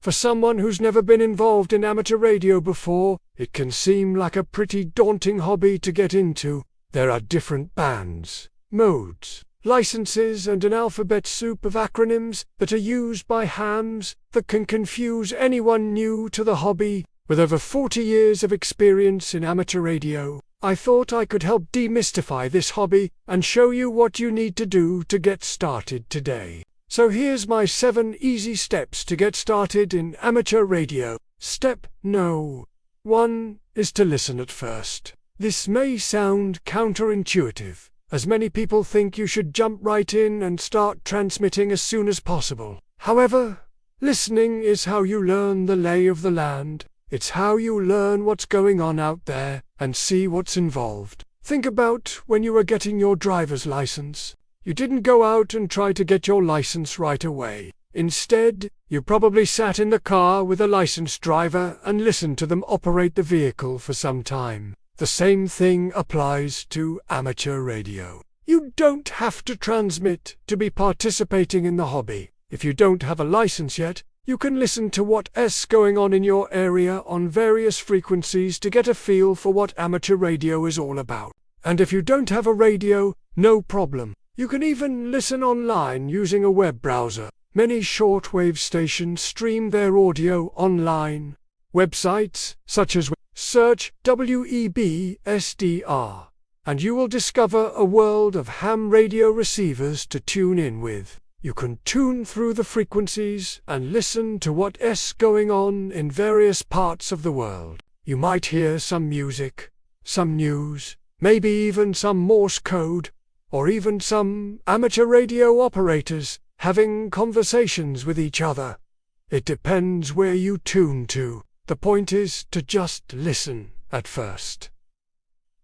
For someone who's never been involved in amateur radio before, it can seem like a pretty daunting hobby to get into. There are different bands, modes, licenses, and an alphabet soup of acronyms that are used by hams that can confuse anyone new to the hobby. With over 40 years of experience in amateur radio, I thought I could help demystify this hobby and show you what you need to do to get started today. So here's my 7 easy steps to get started in amateur radio. Step No. 1 is to listen at first. This may sound counterintuitive, as many people think you should jump right in and start transmitting as soon as possible. However, listening is how you learn the lay of the land. It's how you learn what's going on out there and see what's involved. Think about when you were getting your driver's license. You didn't go out and try to get your license right away. Instead, you probably sat in the car with a licensed driver and listened to them operate the vehicle for some time. The same thing applies to amateur radio. You don't have to transmit to be participating in the hobby. If you don't have a license yet, you can listen to what's going on in your area on various frequencies to get a feel for what amateur radio is all about. And if you don't have a radio, no problem. You can even listen online using a web browser. Many shortwave stations stream their audio online. Websites such as search WEBSDR, and you will discover a world of ham radio receivers to tune in with. You can tune through the frequencies and listen to what's going on in various parts of the world. You might hear some music, some news, maybe even some Morse code, or even some amateur radio operators having conversations with each other. It depends where you tune to. The point is to just listen at first.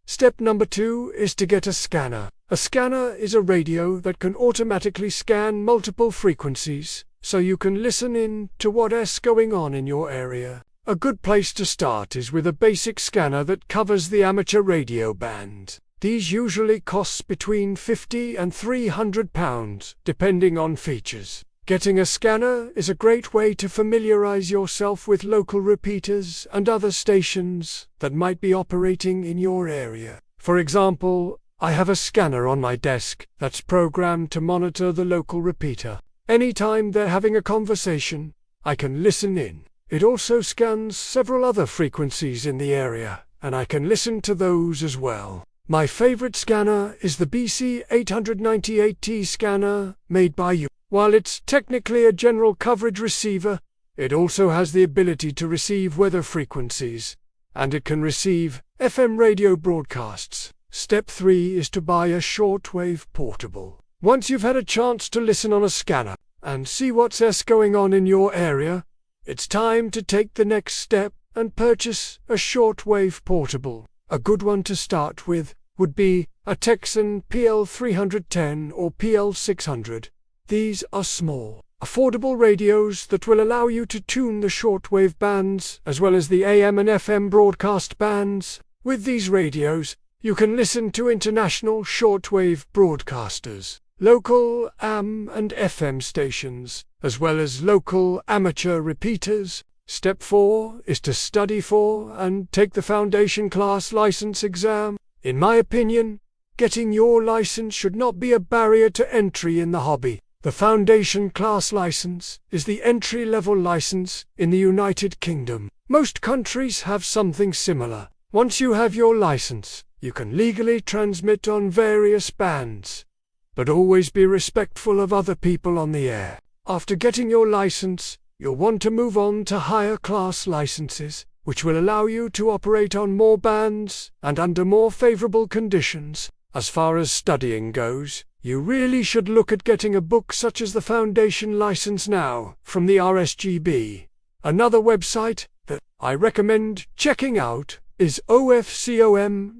Step number 2 is to get a scanner. A scanner is a radio that can automatically scan multiple frequencies, so you can listen in to what's going on in your area. A good place to start is with a basic scanner that covers the amateur radio band. These usually cost between £50 and £300, depending on features. Getting a scanner is a great way to familiarize yourself with local repeaters and other stations that might be operating in your area. For example, I have a scanner on my desk that's programmed to monitor the local repeater. Anytime they're having a conversation, I can listen in. It also scans several other frequencies in the area, and I can listen to those as well. My favorite scanner is the BC898T scanner made by you. While it's technically a general coverage receiver, it also has the ability to receive weather frequencies, and it can receive FM radio broadcasts. Step 3 is to buy a shortwave portable. Once you've had a chance to listen on a scanner and see what's going on in your area, it's time to take the next step and purchase a shortwave portable. A good one to start with would be a Texan PL310 or PL600. These are small, affordable radios that will allow you to tune the shortwave bands as well as the AM and FM broadcast bands. With these radios, you can listen to international shortwave broadcasters, local AM and FM stations, as well as local amateur repeaters. Step 4 is to study for and take the foundation class license exam. In my opinion, getting your license should not be a barrier to entry in the hobby. The foundation class license is the entry-level license in the United Kingdom. Most countries have something similar. Once you have your license, you can legally transmit on various bands, but always be respectful of other people on the air. After getting your license, you'll want to move on to higher class licenses, which will allow you to operate on more bands and under more favorable conditions. As far as studying goes, you really should look at getting a book such as the Foundation License Now from the RSGB. Another website that I recommend checking out is ofcom.org,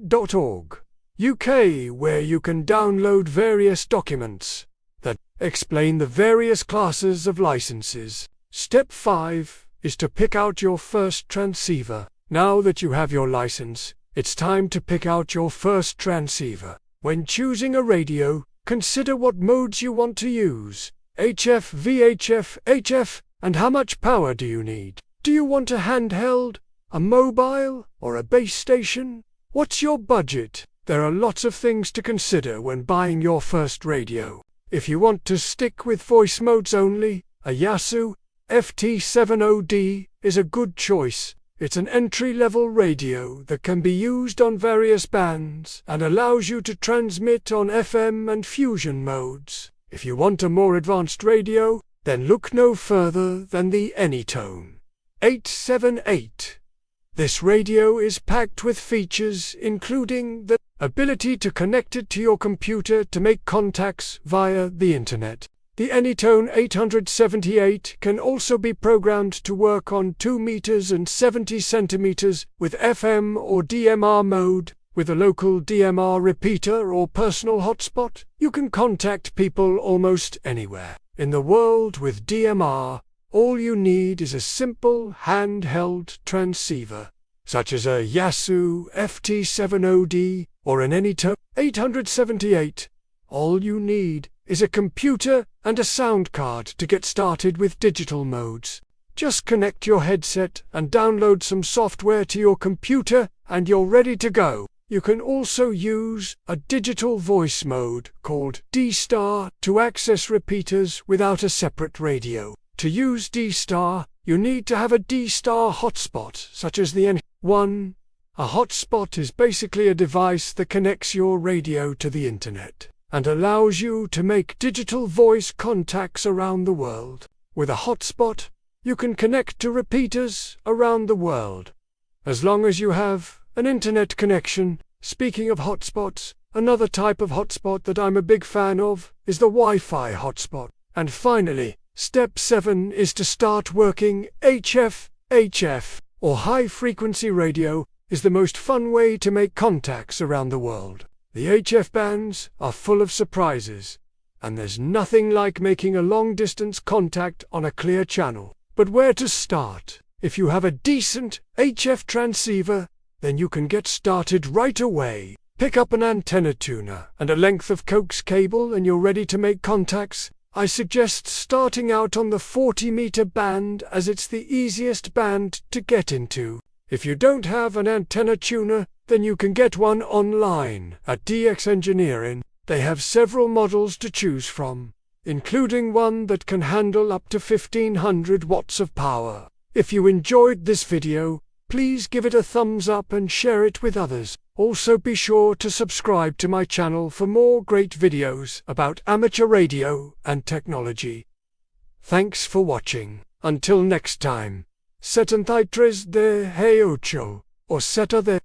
UK, where you can download various documents that explain the various classes of licenses. Step 5 is to pick out your first transceiver. Now that you have your license, it's time to pick out your first transceiver. When choosing a radio, consider what modes you want to use. HF, VHF, HF, And how much power do you need? Do you want a handheld, a mobile, or a base station? What's your budget? There are lots of things to consider when buying your first radio. If you want to stick with voice modes only, a Yaesu FT70D is a good choice. It's an entry-level radio that can be used on various bands and allows you to transmit on FM and fusion modes. If you want a more advanced radio, then look no further than the Anytone 878. This radio is packed with features including the ability to connect it to your computer to make contacts via the internet. The Anytone 878 can also be programmed to work on 2 meters and 70 centimeters with FM or DMR mode. With a local DMR repeater or personal hotspot, you can contact people almost anywhere. In the world with DMR, all you need is a simple handheld transceiver, such as a Yaesu FT70D or an Anytone 878. All you need is a computer and a sound card to get started with digital modes. Just connect your headset and download some software to your computer and you're ready to go. You can also use a digital voice mode called D-Star to access repeaters without a separate radio. To use D-Star, you need to have a D-Star hotspot, such as the N1. A hotspot is basically a device that connects your radio to the internet and allows you to make digital voice contacts around the world. With a hotspot, you can connect to repeaters around the world, as long as you have an internet connection. Speaking of hotspots, another type of hotspot that I'm a big fan of is the Wi-Fi hotspot. And finally, step 7 is to start working HF. HF, or high-frequency radio, is the most fun way to make contacts around the world. The HF bands are full of surprises, and there's nothing like making a long-distance contact on a clear channel. But where to start? If you have a decent HF transceiver, then you can get started right away. Pick up an antenna tuner and a length of coax cable and you're ready to make contacts. I suggest starting out on the 40-meter band as it's the easiest band to get into. If you don't have an antenna tuner, then you can get one online at DX Engineering. They have several models to choose from, including one that can handle up to 1500 watts of power. If you enjoyed this video, please give it a thumbs up and share it with others. Also be sure to subscribe to my channel for more great videos about amateur radio and technology. Thanks for watching. Until next time, 73 de Heocho, or 7 de